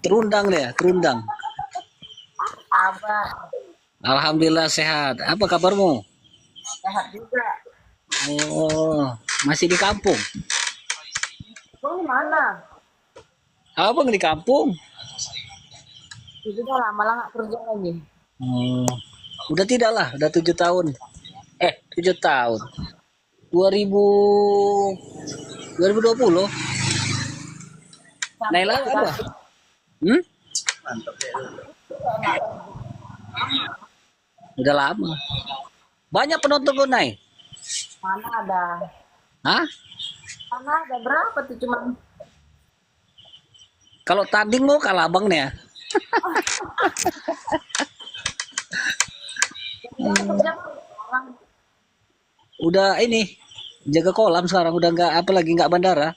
Terundang deh, terundang. Abah Alhamdulillah sehat. Apa kabarmu? sehat juga. Oh, masih di kampung. Lu mana? Abang di kampung. Itu udah lama lah nggak kerja lagi. Oh, udah tidak lah, udah 7 tahun. 7 tahun. 2000 2020. Capek Naila apa? sekali. Hmm? Enak. Udah lama. Banyak penonton kau naik. Mana ada? Hah? Mana ada berapa tuh cuman Kalau tanding mau kalah abang nih ya. kerja orang Udah ini jaga kolam sekarang udah nggak apa lagi nggak bandara.